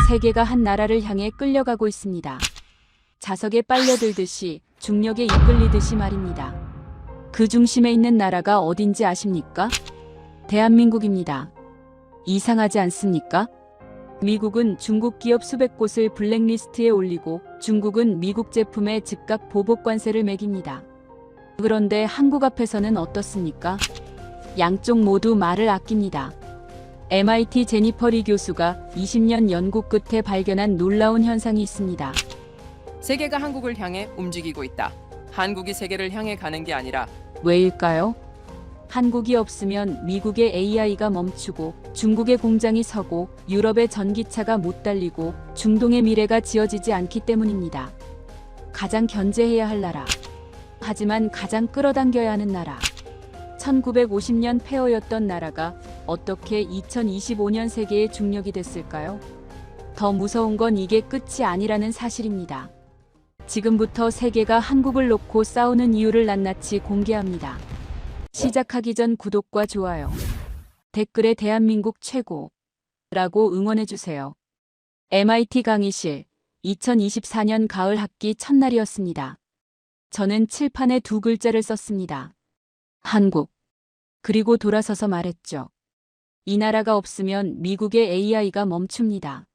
세계가 한 나라를 향해 끌려가고 있습니다. 자석에 빨려들듯이 중력에 이끌리듯이 말입니다. 그 중심에 있는 나라가 어딘지 아십니까? 대한민국입니다. 이상하지 않습니까? 미국은 중국 기업 수백 곳을 블랙리스트에 올리고 중국은 미국 제품에 즉각 보복 관세를 매깁니다. 그런데 한국 앞에서는 어떻습니까? 양쪽 모두 말을 아낍니다. MIT 제니퍼 리 교수가 20년 연구 끝에 발견한 놀라운 현상이 있습니다. 세계가 한국을 향해 움직이고 있다. 한국이 세계를 향해 가는 게 아니라 왜일까요? 한국이 없으면 미국의 AI가 멈추고 중국의 공장이 서고 유럽의 전기차가 못 달리고 중동의 미래가 지어지지 않기 때문입니다. 가장 견제해야 할 나라. 하지만 가장 끌어당겨야 하는 나라. 1950년 폐허였던 나라가 어떻게 2025년 세계의 중력이 됐을까요? 더 무서운 건 이게 끝이 아니라는 사실입니다. 지금부터 세계가 한국을 놓고 싸우는 이유를 낱낱이 공개합니다. 시작하기 전 구독과 좋아요, 댓글에 대한민국 최고라고 응원해주세요. MIT 강의실 2024년 가을 학기 첫날이었습니다. 저는 칠판에 두 글자를 썼습니다. 한국. 그리고 돌아서서 말했죠. 이 나라가 없으면 미국의 AI가 멈춥니다.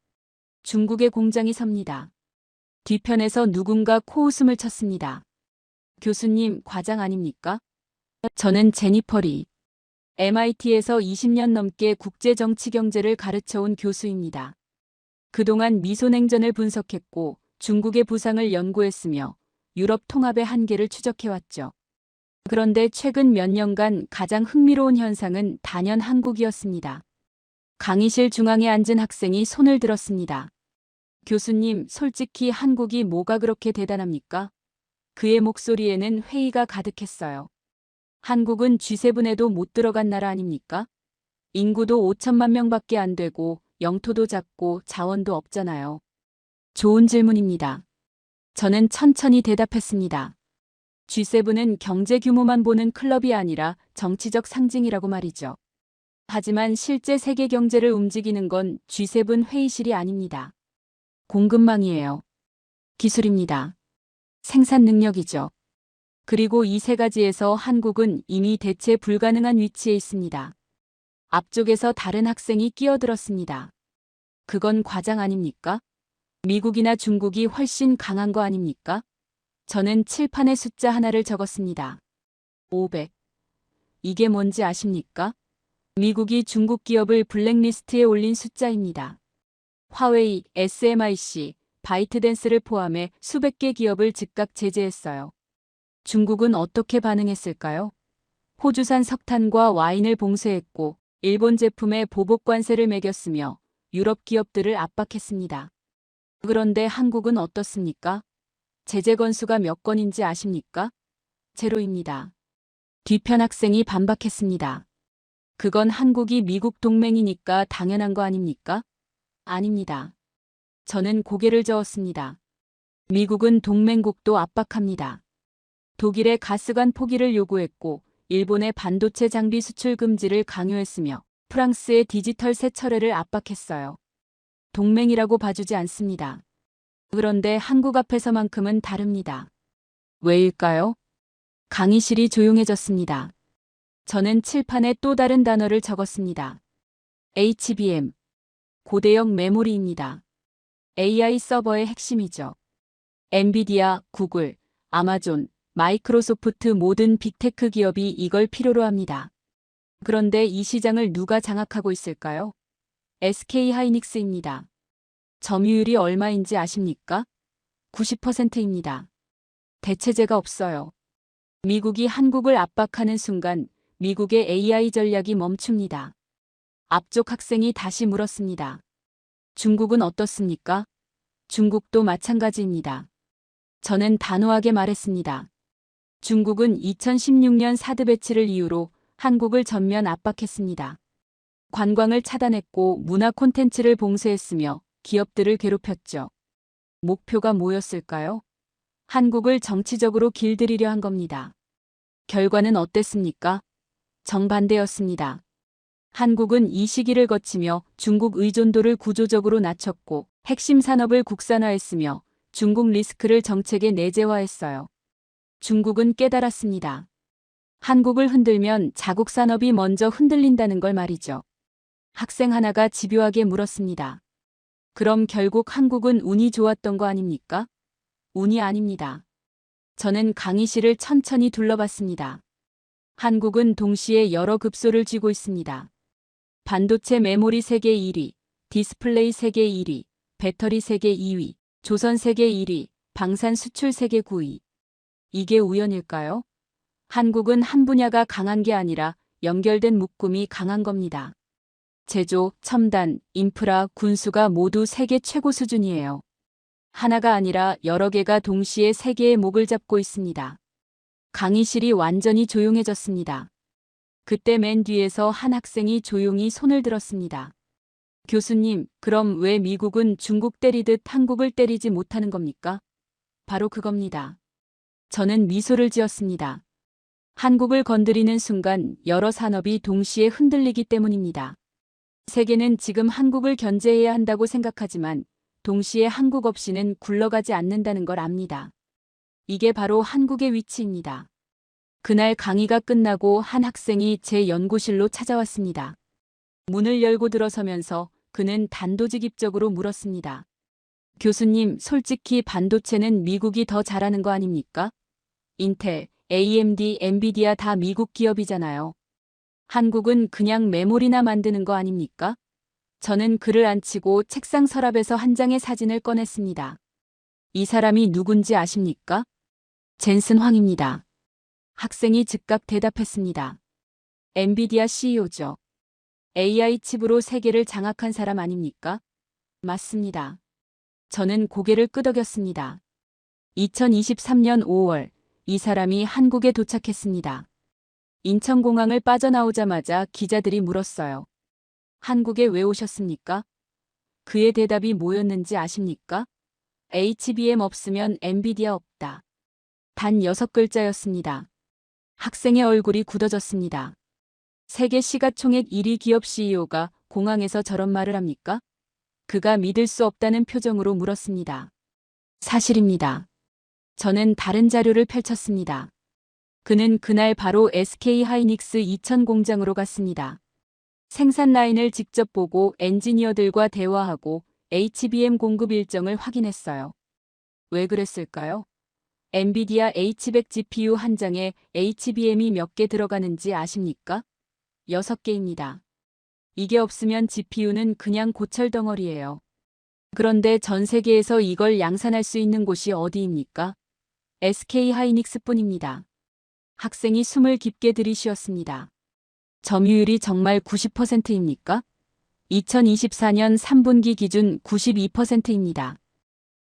중국의 공장이 섭니다. 뒤편에서 누군가 코웃음을 쳤습니다. 교수님, 과장 아닙니까? 저는 제니퍼 리. MIT에서 20년 넘게 국제정치경제를 가르쳐온 교수입니다. 그동안 미소냉전을 분석했고 중국의 부상을 연구했으며 유럽 통합의 한계를 추적해왔죠. 그런데 최근 몇 년간 가장 흥미로운 현상은 단연 한국이었습니다. 강의실 중앙에 앉은 학생이 손을 들었습니다. 교수님, 솔직히 한국이 뭐가 그렇게 대단합니까? 그의 목소리에는 회의가 가득했어요. 한국은 G7에도 못 들어간 나라 아닙니까? 인구도 5천만 명밖에 안 되고 영토도 작고 자원도 없잖아요. 좋은 질문입니다. 저는 천천히 대답했습니다. G7은 경제 규모만 보는 클럽이 아니라 정치적 상징이라고 말이죠. 하지만 실제 세계 경제를 움직이는 건 G7 회의실이 아닙니다. 공급망이에요. 기술입니다. 생산 능력이죠. 그리고 이 세 가지에서 한국은 이미 대체 불가능한 위치에 있습니다. 앞쪽에서 다른 학생이 끼어들었습니다. 그건 과장 아닙니까? 미국이나 중국이 훨씬 강한 거 아닙니까? 저는 칠판에 숫자 하나를 적었습니다. 500. 이게 뭔지 아십니까? 미국이 중국 기업을 블랙리스트에 올린 숫자입니다. 화웨이, SMIC, 바이트댄스를 포함해 수백 개 기업을 즉각 제재했어요. 중국은 어떻게 반응했을까요? 호주산 석탄과 와인을 봉쇄했고 일본 제품에 보복 관세를 매겼으며 유럽 기업들을 압박했습니다. 그런데 한국은 어떻습니까? 제재 건수가 몇 건인지 아십니까? 제로입니다. 뒤편 학생이 반박했습니다. 그건 한국이 미국 동맹이니까 당연한 거 아닙니까? 아닙니다. 저는 고개를 저었습니다. 미국은 동맹국도 압박합니다. 독일의 가스관 포기를 요구했고 일본의 반도체 장비 수출 금지를 강요했으며 프랑스의 디지털 세처례를 압박했어요. 동맹이라고 봐주지 않습니다. 그런데 한국 앞에서만큼은 다릅니다. 왜일까요? 강의실이 조용해졌습니다. 저는 칠판에 또 다른 단어를 적었습니다. HBM. 고대역 메모리입니다. AI 서버의 핵심이죠. 엔비디아, 구글, 아마존, 마이크로소프트 모든 빅테크 기업이 이걸 필요로 합니다. 그런데 이 시장을 누가 장악하고 있을까요? SK하이닉스입니다. 점유율이 얼마인지 아십니까? 90%입니다. 대체제가 없어요. 미국이 한국을 압박하는 순간 미국의 AI 전략이 멈춥니다. 앞쪽 학생이 다시 물었습니다. 중국은 어떻습니까? 중국도 마찬가지입니다. 저는 단호하게 말했습니다. 중국은 2016년 사드 배치를 이유로 한국을 전면 압박했습니다. 관광을 차단했고 문화 콘텐츠를 봉쇄했으며 기업들을 괴롭혔죠. 목표가 뭐였을까요? 한국을 정치적으로 길들이려 한 겁니다. 결과는 어땠습니까? 정반대였습니다. 한국은 이 시기를 거치며 중국 의존도를 구조적으로 낮췄고 핵심 산업을 국산화했으며 중국 리스크를 정책에 내재화했어요. 중국은 깨달았습니다. 한국을 흔들면 자국 산업이 먼저 흔들린다는 걸 말이죠. 학생 하나가 집요하게 물었습니다. 그럼 결국 한국은 운이 좋았던 거 아닙니까? 운이 아닙니다. 저는 강의실을 천천히 둘러봤습니다. 한국은 동시에 여러 급소를 쥐고 있습니다. 반도체 메모리 세계 1위, 디스플레이 세계 1위, 배터리 세계 2위, 조선 세계 1위, 방산 수출 세계 9위. 이게 우연일까요? 한국은 한 분야가 강한 게 아니라 연결된 묶음이 강한 겁니다. 제조, 첨단, 인프라, 군수가 모두 세계 최고 수준이에요. 하나가 아니라 여러 개가 동시에 세계의 목을 잡고 있습니다. 강의실이 완전히 조용해졌습니다. 그때 맨 뒤에서 한 학생이 조용히 손을 들었습니다. 교수님, 그럼 왜 미국은 중국 때리듯 한국을 때리지 못하는 겁니까? 바로 그겁니다. 저는 미소를 지었습니다. 한국을 건드리는 순간 여러 산업이 동시에 흔들리기 때문입니다. 세계는 지금 한국을 견제해야 한다고 생각하지만 동시에 한국 없이는 굴러가지 않는다는 걸 압니다. 이게 바로 한국의 위치입니다. 그날 강의가 끝나고 한 학생이 제 연구실로 찾아왔습니다. 문을 열고 들어서면서 그는 단도직입적으로 물었습니다. 교수님, 솔직히 반도체는 미국이 더 잘하는 거 아닙니까? 인텔, AMD, 엔비디아 다 미국 기업이잖아요. 한국은 그냥 메모리나 만드는 거 아닙니까? 저는 글을 안 치고 책상 서랍에서 한 장의 사진을 꺼냈습니다. 이 사람이 누군지 아십니까? 젠슨 황입니다. 학생이 즉각 대답했습니다. 엔비디아 CEO죠. AI 칩으로 세계를 장악한 사람 아닙니까? 맞습니다. 저는 고개를 끄덕였습니다. 2023년 5월, 이 사람이 한국에 도착했습니다. 인천공항을 빠져나오자마자 기자들이 물었어요. 한국에 왜 오셨습니까? 그의 대답이 뭐였는지 아십니까? HBM 없으면 엔비디아 없다. 단 6글자였습니다. 학생의 얼굴이 굳어졌습니다. 세계 시가총액 1위 기업 CEO가 공항에서 저런 말을 합니까? 그가 믿을 수 없다는 표정으로 물었습니다. 사실입니다. 저는 다른 자료를 펼쳤습니다. 그는 그날 바로 SK 하이닉스 이천 공장으로 갔습니다. 생산 라인을 직접 보고 엔지니어들과 대화하고 HBM 공급 일정을 확인했어요. 왜 그랬을까요? 엔비디아 H100 GPU 한 장에 HBM이 몇 개 들어가는지 아십니까? 6개입니다. 이게 없으면 GPU는 그냥 고철 덩어리예요. 그런데 전 세계에서 이걸 양산할 수 있는 곳이 어디입니까? SK 하이닉스뿐입니다. 학생이 숨을 깊게 들이쉬었습니다. 점유율이 정말 90%입니까? 2024년 3분기 기준 92%입니다.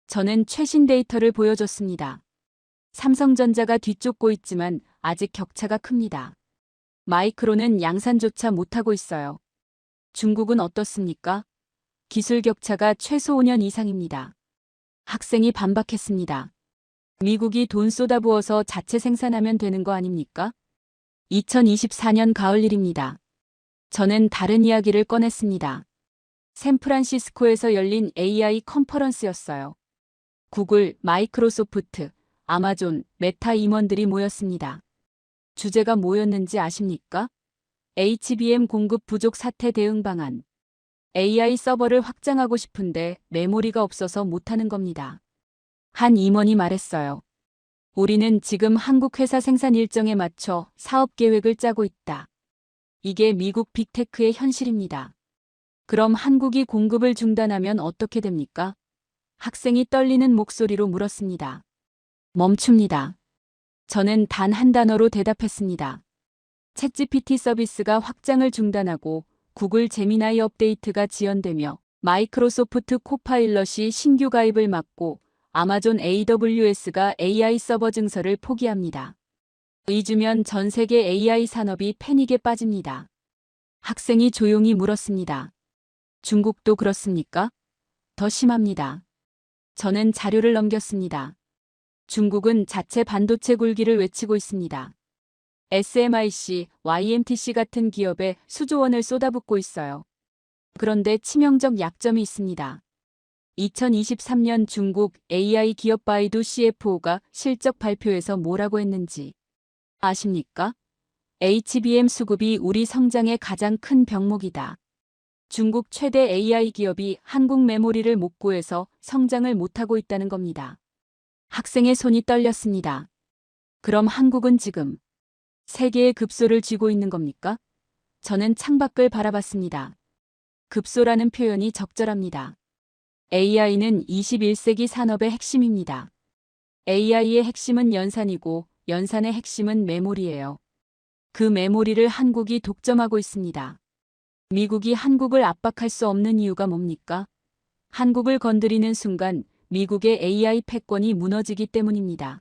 저는 최신 데이터를 보여줬습니다. 삼성전자가 뒤쫓고 있지만 아직 격차가 큽니다. 마이크론은 양산조차 못하고 있어요. 중국은 어떻습니까? 기술 격차가 최소 5년 이상입니다. 학생이 반박했습니다. 미국이 돈 쏟아부어서 자체 생산하면 되는 거 아닙니까? 2024년 가을 일입니다. 저는 다른 이야기를 꺼냈습니다. 샌프란시스코에서 열린 AI 컨퍼런스였어요. 구글, 마이크로소프트, 아마존, 메타 임원들이 모였습니다. 주제가 뭐였는지 아십니까? HBM 공급 부족 사태 대응 방안. AI 서버를 확장하고 싶은데 메모리가 없어서 못하는 겁니다. 한 임원이 말했어요. 우리는 지금 한국 회사 생산 일정에 맞춰 사업 계획을 짜고 있다. 이게 미국 빅테크의 현실입니다. 그럼 한국이 공급을 중단하면 어떻게 됩니까? 학생이 떨리는 목소리로 물었습니다. 멈춥니다. 저는 단 한 단어로 대답했습니다. 챗GPT 서비스가 확장을 중단하고 구글 제미나이 업데이트가 지연되며 마이크로소프트 코파일럿이 신규 가입을 막고 아마존 AWS가 AI 서버 증설을 포기합니다. 2주면 전 세계 AI 산업이 패닉에 빠집니다. 학생이 조용히 물었습니다. 중국도 그렇습니까? 더 심합니다. 저는 자료를 넘겼습니다. 중국은 자체 반도체 굴기를 외치고 있습니다. SMIC, YMTC 같은 기업에 수조 원을 쏟아붓고 있어요. 그런데 치명적 약점이 있습니다. 2023년 중국 AI 기업 바이두 CFO가 실적 발표에서 뭐라고 했는지 아십니까? HBM 수급이 우리 성장의 가장 큰 병목이다. 중국 최대 AI 기업이 한국 메모리를 못 구해서 성장을 못하고 있다는 겁니다. 학생의 손이 떨렸습니다. 그럼 한국은 지금 세계의 급소를 쥐고 있는 겁니까? 저는 창밖을 바라봤습니다. 급소라는 표현이 적절합니다. AI는 21세기 산업의 핵심입니다. AI의 핵심은 연산이고 연산의 핵심은 메모리예요. 그 메모리를 한국이 독점하고 있습니다. 미국이 한국을 압박할 수 없는 이유가 뭡니까? 한국을 건드리는 순간 미국의 AI 패권이 무너지기 때문입니다.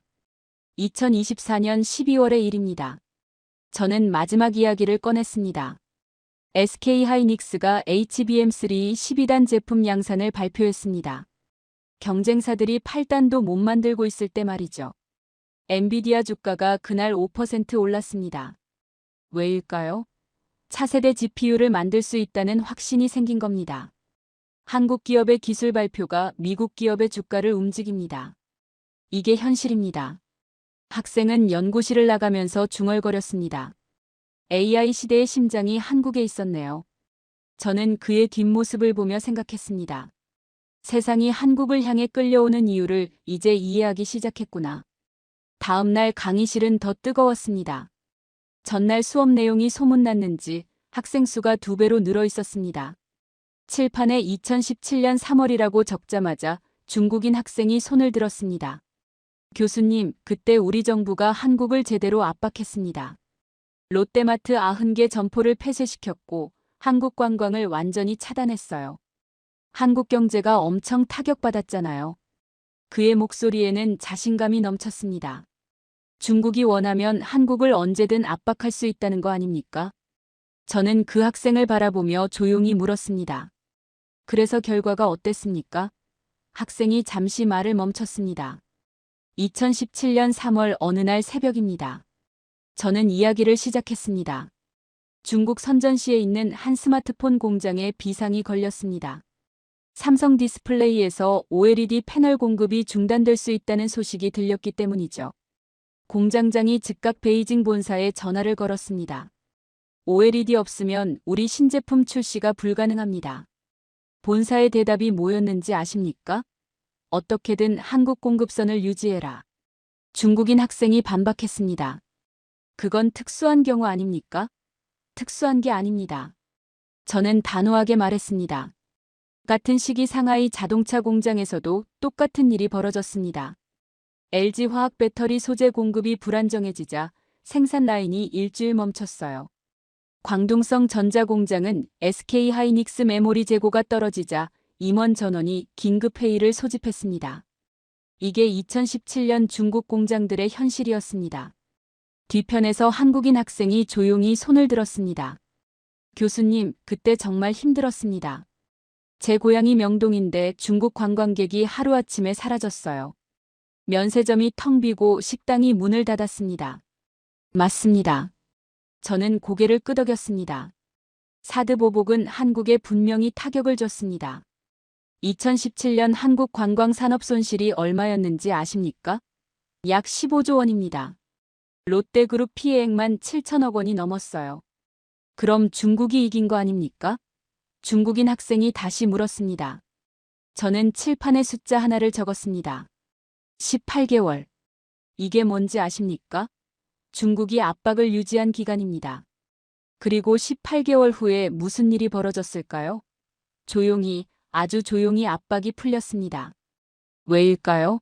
2024년 12월의 일입니다. 저는 마지막 이야기를 꺼냈습니다. SK하이닉스가 HBM3 12단 제품 양산을 발표했습니다. 경쟁사들이 8단도 못 만들고 있을 때 말이죠. 엔비디아 주가가 그날 5% 올랐습니다. 왜일까요? 차세대 GPU를 만들 수 있다는 확신이 생긴 겁니다. 한국 기업의 기술 발표가 미국 기업의 주가를 움직입니다. 이게 현실입니다. 학생은 연구실을 나가면서 중얼거렸습니다. AI 시대의 심장이 한국에 있었네요. 저는 그의 뒷모습을 보며 생각했습니다. 세상이 한국을 향해 끌려오는 이유를 이제 이해하기 시작했구나. 다음 날 강의실은 더 뜨거웠습니다. 전날 수업 내용이 소문났는지 학생 수가 2배로 늘어 있었습니다. 칠판에 2017년 3월이라고 적자마자 중국인 학생이 손을 들었습니다. 교수님, 그때 우리 정부가 한국을 제대로 압박했습니다. 롯데마트 90개 점포를 폐쇄시켰고 한국 관광을 완전히 차단했어요. 한국 경제가 엄청 타격받았잖아요. 그의 목소리에는 자신감이 넘쳤습니다. 중국이 원하면 한국을 언제든 압박할 수 있다는 거 아닙니까? 저는 그 학생을 바라보며 조용히 물었습니다. 그래서 결과가 어땠습니까? 학생이 잠시 말을 멈췄습니다. 2017년 3월 어느 날 새벽입니다. 저는 이야기를 시작했습니다. 중국 선전시에 있는 한 스마트폰 공장에 비상이 걸렸습니다. 삼성 디스플레이에서 OLED 패널 공급이 중단될 수 있다는 소식이 들렸기 때문이죠. 공장장이 즉각 베이징 본사에 전화를 걸었습니다. OLED 없으면 우리 신제품 출시가 불가능합니다. 본사의 대답이 뭐였는지 아십니까? 어떻게든 한국 공급선을 유지해라. 중국인 학생이 반박했습니다. 그건 특수한 경우 아닙니까? 특수한 게 아닙니다. 저는 단호하게 말했습니다. 같은 시기 상하이 자동차 공장에서도 똑같은 일이 벌어졌습니다. LG화학 배터리 소재 공급이 불안정해지자 생산 라인이 일주일 멈췄어요. 광둥성 전자공장은 SK하이닉스 메모리 재고가 떨어지자 임원 전원이 긴급회의를 소집했습니다. 이게 2017년 중국 공장들의 현실이었습니다. 뒤편에서 한국인 학생이 조용히 손을 들었습니다. 교수님, 그때 정말 힘들었습니다. 제 고향이 명동인데 중국 관광객이 하루아침에 사라졌어요. 면세점이 텅 비고 식당이 문을 닫았습니다. 맞습니다. 저는 고개를 끄덕였습니다. 사드 보복은 한국에 분명히 타격을 줬습니다. 2017년 한국 관광 산업 손실이 얼마였는지 아십니까? 약 15조 원입니다. 롯데그룹 피해액만 7천억 원이 넘었어요. 그럼 중국이 이긴 거 아닙니까? 중국인 학생이 다시 물었습니다. 저는 칠판에 숫자 하나를 적었습니다. 18개월. 이게 뭔지 아십니까? 중국이 압박을 유지한 기간입니다. 그리고 18개월 후에 무슨 일이 벌어졌을까요? 조용히, 아주 조용히 압박이 풀렸습니다. 왜일까요?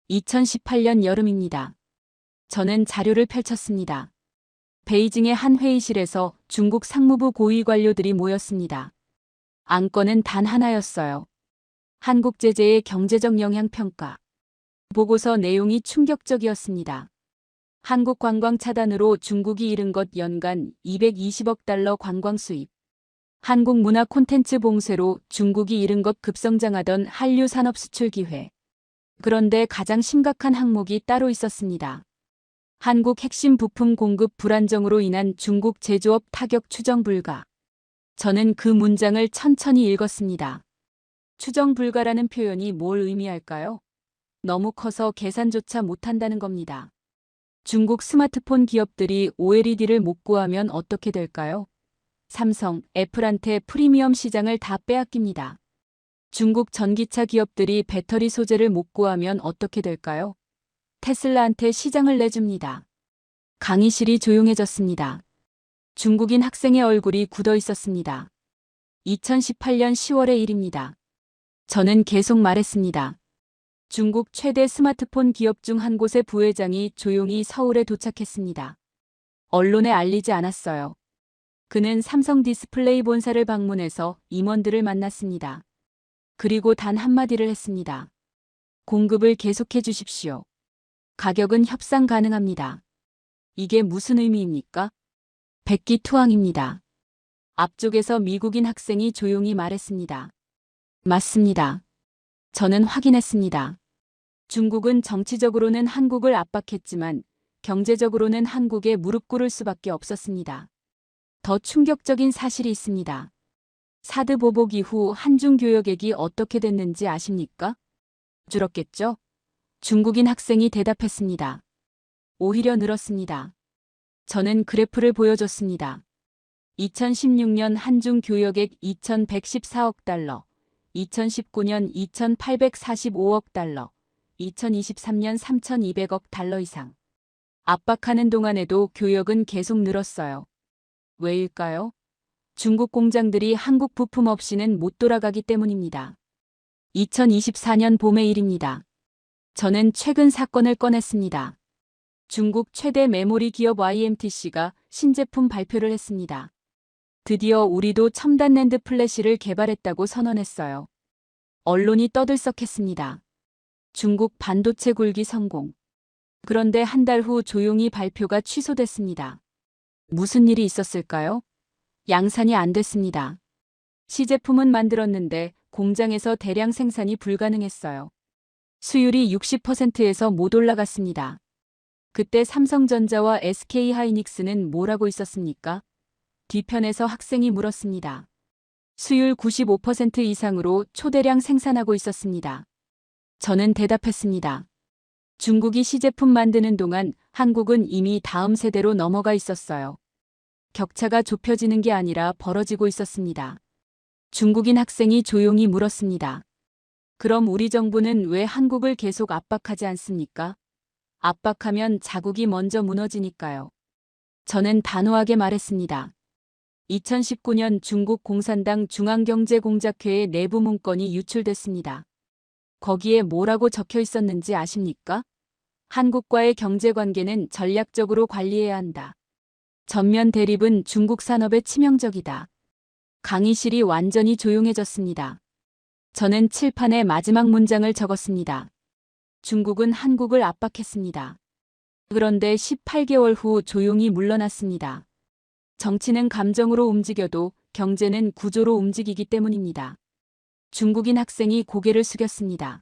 2018년 여름입니다. 저는 자료를 펼쳤습니다. 베이징의 한 회의실에서 중국 상무부 고위 관료들이 모였습니다. 안건은 단 하나였어요. 한국 제재의 경제적 영향 평가. 보고서 내용이 충격적이었습니다. 한국 관광 차단으로 중국이 잃은 것 연간 220억 달러 관광 수입. 한국 문화 콘텐츠 봉쇄로 중국이 잃은 것 급성장하던 한류 산업 수출 기회. 그런데 가장 심각한 항목이 따로 있었습니다. 한국 핵심 부품 공급 불안정으로 인한 중국 제조업 타격 추정 불가. 저는 그 문장을 천천히 읽었습니다. 추정 불가라는 표현이 뭘 의미할까요? 너무 커서 계산조차 못한다는 겁니다. 중국 스마트폰 기업들이 OLED를 못 구하면 어떻게 될까요? 삼성, 애플한테 프리미엄 시장을 다 빼앗깁니다. 중국 전기차 기업들이 배터리 소재를 못 구하면 어떻게 될까요? 테슬라한테 시장을 내줍니다. 강의실이 조용해졌습니다. 중국인 학생의 얼굴이 굳어 있었습니다. 2018년 10월의 일입니다. 저는 계속 말했습니다. 중국 최대 스마트폰 기업 중 한 곳의 부회장이 조용히 서울에 도착했습니다. 언론에 알리지 않았어요. 그는 삼성 디스플레이 본사를 방문해서 임원들을 만났습니다. 그리고 단 한마디를 했습니다. 공급을 계속해 주십시오. 가격은 협상 가능합니다. 이게 무슨 의미입니까? 백기투항입니다. 앞쪽에서 미국인 학생이 조용히 말했습니다. 맞습니다. 저는 확인했습니다. 중국은 정치적으로는 한국을 압박했지만 경제적으로는 한국에 무릎 꿇을 수밖에 없었습니다. 더 충격적인 사실이 있습니다. 사드 보복 이후 한중 교역액이 어떻게 됐는지 아십니까? 줄었겠죠? 중국인 학생이 대답했습니다. 오히려 늘었습니다. 저는 그래프를 보여줬습니다. 2016년 한중 교역액 2,114억 달러, 2019년 2,845억 달러, 2023년 3,200억 달러 이상. 압박하는 동안에도 교역은 계속 늘었어요. 왜일까요? 중국 공장들이 한국 부품 없이는 못 돌아가기 때문입니다. 2024년 봄의 일입니다. 저는 최근 사건을 꺼냈습니다. 중국 최대 메모리 기업 YMTC가 신제품 발표를 했습니다. 드디어 우리도 첨단 낸드 플래시를 개발했다고 선언했어요. 언론이 떠들썩했습니다. 중국 반도체 굴기 성공. 그런데 한 달 후 조용히 발표가 취소됐습니다. 무슨 일이 있었을까요? 양산이 안 됐습니다. 시제품은 만들었는데 공장에서 대량 생산이 불가능했어요. 수율이 60%에서 못 올라갔습니다. 그때 삼성전자와 SK하이닉스는 뭐라고 있었습니까? 뒤편에서 학생이 물었습니다. 수율 95% 이상으로 초대량 생산하고 있었습니다. 저는 대답했습니다. 중국이 시제품 만드는 동안 한국은 이미 다음 세대로 넘어가 있었어요. 격차가 좁혀지는 게 아니라 벌어지고 있었습니다. 중국인 학생이 조용히 물었습니다. 그럼 우리 정부는 왜 한국을 계속 압박하지 않습니까? 압박하면 자국이 먼저 무너지니까요. 저는 단호하게 말했습니다. 2019년 중국 공산당 중앙경제공작회의 내부 문건이 유출됐습니다. 거기에 뭐라고 적혀 있었는지 아십니까? 한국과의 경제관계는 전략적으로 관리해야 한다. 전면 대립은 중국 산업에 치명적이다. 강의실이 완전히 조용해졌습니다. 저는 칠판에 마지막 문장을 적었습니다. 중국은 한국을 압박했습니다. 그런데 18개월 후 조용히 물러났습니다. 정치는 감정으로 움직여도 경제는 구조로 움직이기 때문입니다. 중국인 학생이 고개를 숙였습니다.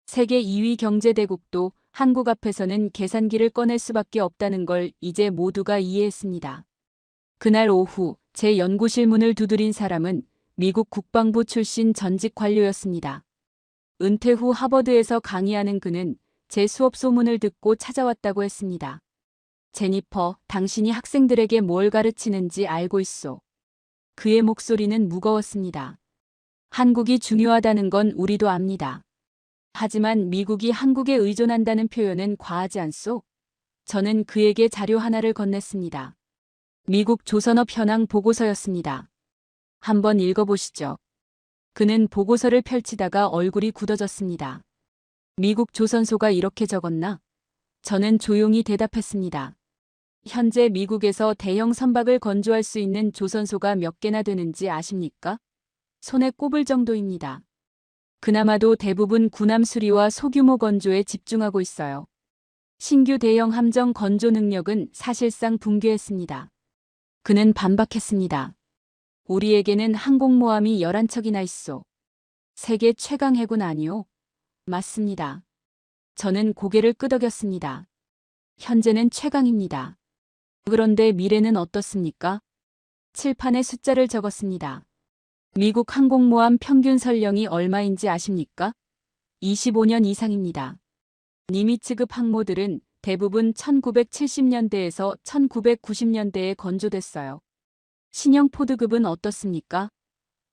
세계 2위 경제대국도 한국 앞에서는 계산기를 꺼낼 수밖에 없다는 걸 이제 모두가 이해했습니다. 그날 오후 제 연구실 문을 두드린 사람은 미국 국방부 출신 전직 관료였습니다. 은퇴 후 하버드에서 강의하는 그는 제 수업 소문을 듣고 찾아왔다고 했습니다. 제니퍼, 당신이 학생들에게 뭘 가르치는지 알고 있소. 그의 목소리는 무거웠습니다. 한국이 중요하다는 건 우리도 압니다. 하지만 미국이 한국에 의존한다는 표현은 과하지 않소? 저는 그에게 자료 하나를 건넸습니다. 미국 조선업 현황 보고서였습니다. 한번 읽어보시죠. 그는 보고서를 펼치다가 얼굴이 굳어졌습니다. 미국 조선소가 이렇게 적었나? 저는 조용히 대답했습니다. 현재 미국에서 대형 선박을 건조할 수 있는 조선소가 몇 개나 되는지 아십니까? 손에 꼽을 정도입니다. 그나마도 대부분 군함 수리와 소규모 건조에 집중하고 있어요. 신규 대형 함정 건조 능력은 사실상 붕괴했습니다. 그는 반박했습니다. 우리에게는 항공모함이 11척이나 있소. 세계 최강 해군 아니오? 맞습니다. 저는 고개를 끄덕였습니다. 현재는 최강입니다. 그런데 미래는 어떻습니까? 칠판에 숫자를 적었습니다. 미국 항공모함 평균 선령이 얼마인지 아십니까? 25년 이상입니다. 니미츠급 항모들은 대부분 1970년대에서 1990년대에 건조됐어요. 신형 포드급은 어떻습니까?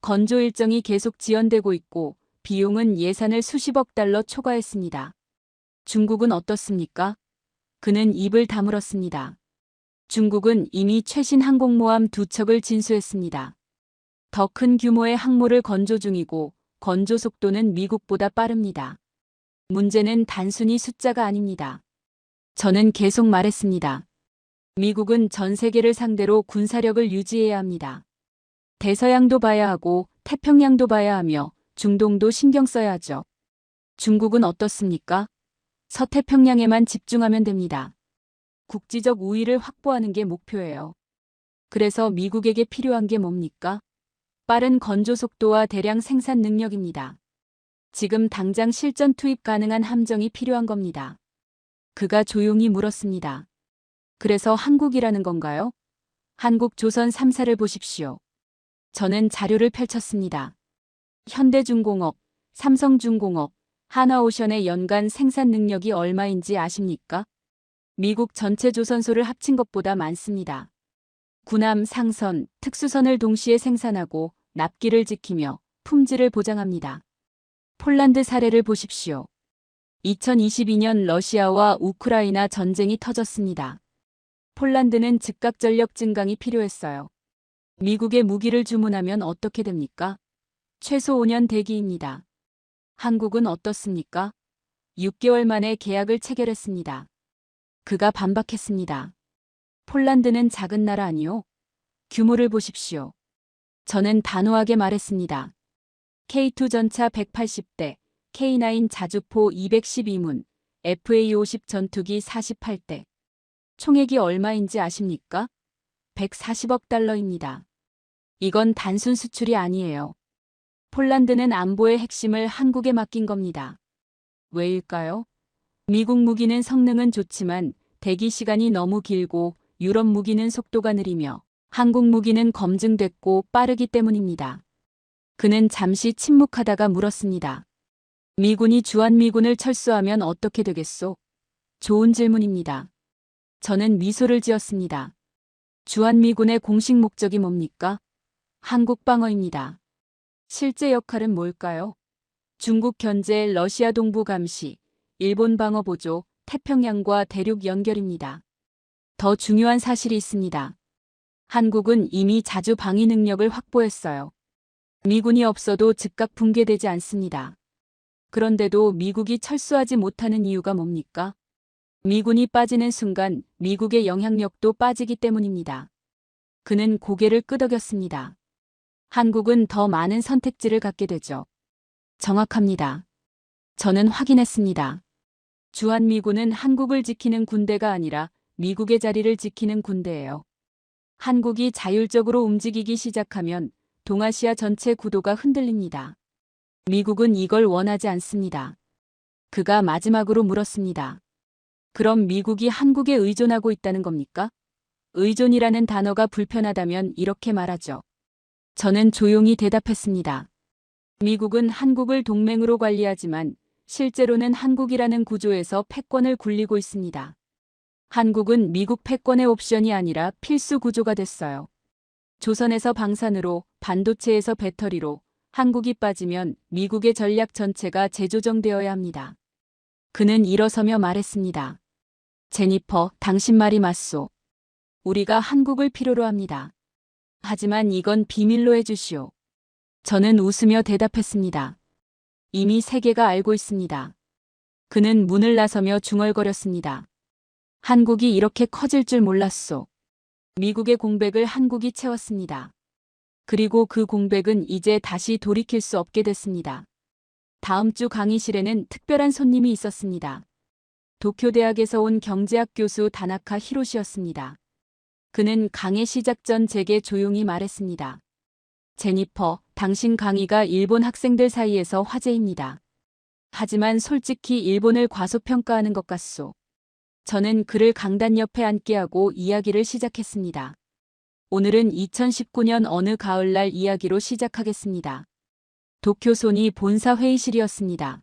건조 일정이 계속 지연되고 있고 비용은 예산을 수십억 달러 초과했습니다. 중국은 어떻습니까? 그는 입을 다물었습니다. 중국은 이미 최신 항공모함 2척을 진수했습니다. 더 큰 규모의 항모를 건조 중이고 건조 속도는 미국보다 빠릅니다. 문제는 단순히 숫자가 아닙니다. 저는 계속 말했습니다. 미국은 전 세계를 상대로 군사력을 유지해야 합니다. 대서양도 봐야 하고 태평양도 봐야 하며 중동도 신경 써야 하죠. 중국은 어떻습니까? 서태평양에만 집중하면 됩니다. 국지적 우위를 확보하는 게 목표예요. 그래서 미국에게 필요한 게 뭡니까? 빠른 건조 속도와 대량 생산 능력입니다. 지금 당장 실전 투입 가능한 함정이 필요한 겁니다. 그가 조용히 물었습니다. 그래서 한국이라는 건가요? 한국조선 3사를 보십시오. 저는 자료를 펼쳤습니다. 현대중공업, 삼성중공업, 하나오션의 연간 생산 능력이 얼마인지 아십니까? 미국 전체 조선소를 합친 것보다 많습니다. 군함, 상선, 특수선을 동시에 생산하고 납기를 지키며 품질을 보장합니다. 폴란드 사례를 보십시오. 2022년 러시아와 우크라이나 전쟁이 터졌습니다. 폴란드는 즉각 전력 증강이 필요했어요. 미국에 무기를 주문하면 어떻게 됩니까? 최소 5년 대기입니다. 한국은 어떻습니까? 6개월 만에 계약을 체결했습니다. 그가 반박했습니다. 폴란드는 작은 나라 아니요? 규모를 보십시오. 저는 단호하게 말했습니다. K2 전차 180대, K9 자주포 212문, FA50 전투기 48대. 총액이 얼마인지 아십니까? 140억 달러입니다. 이건 단순 수출이 아니에요. 폴란드는 안보의 핵심을 한국에 맡긴 겁니다. 왜일까요? 미국 무기는 성능은 좋지만 대기 시간이 너무 길고 유럽 무기는 속도가 느리며 한국 무기는 검증됐고 빠르기 때문입니다. 그는 잠시 침묵하다가 물었습니다. 미군이 주한미군을 철수하면 어떻게 되겠소? 좋은 질문입니다. 저는 미소를 지었습니다. 주한미군의 공식 목적이 뭡니까? 한국 방어입니다. 실제 역할은 뭘까요? 중국 견제, 러시아 동부 감시, 일본 방어 보조, 태평양과 대륙 연결입니다. 더 중요한 사실이 있습니다. 한국은 이미 자주 방위 능력을 확보했어요. 미군이 없어도 즉각 붕괴되지 않습니다. 그런데도 미국이 철수하지 못하는 이유가 뭡니까? 미군이 빠지는 순간 미국의 영향력도 빠지기 때문입니다. 그는 고개를 끄덕였습니다. 한국은 더 많은 선택지를 갖게 되죠. 정확합니다. 저는 확인했습니다. 주한미군은 한국을 지키는 군대가 아니라 미국의 자리를 지키는 군대예요. 한국이 자율적으로 움직이기 시작하면 동아시아 전체 구도가 흔들립니다. 미국은 이걸 원하지 않습니다. 그가 마지막으로 물었습니다. 그럼 미국이 한국에 의존하고 있다는 겁니까? 의존이라는 단어가 불편하다면 이렇게 말하죠. 저는 조용히 대답했습니다. 미국은 한국을 동맹으로 관리하지만 실제로는 한국이라는 구조에서 패권을 굴리고 있습니다. 한국은 미국 패권의 옵션이 아니라 필수 구조가 됐어요. 조선에서 방산으로, 반도체에서 배터리로 한국이 빠지면 미국의 전략 전체가 재조정되어야 합니다. 그는 일어서며 말했습니다. 제니퍼, 당신 말이 맞소. 우리가 한국을 필요로 합니다. 하지만 이건 비밀로 해주시오. 저는 웃으며 대답했습니다. 이미 세계가 알고 있습니다. 그는 문을 나서며 중얼거렸습니다. 한국이 이렇게 커질 줄 몰랐소. 미국의 공백을 한국이 채웠습니다. 그리고 그 공백은 이제 다시 돌이킬 수 없게 됐습니다. 다음 주 강의실에는 특별한 손님이 있었습니다. 도쿄대학에서 온 경제학 교수 다나카 히로시였습니다. 그는 강의 시작 전 제게 조용히 말했습니다. 제니퍼, 당신 강의가 일본 학생들 사이에서 화제입니다. 하지만 솔직히 일본을 과소평가하는 것 같소. 저는 그를 강단 옆에 앉게 하고 이야기를 시작했습니다. 오늘은 2019년 어느 가을날 이야기로 시작하겠습니다. 도쿄 소니 본사 회의실이었습니다.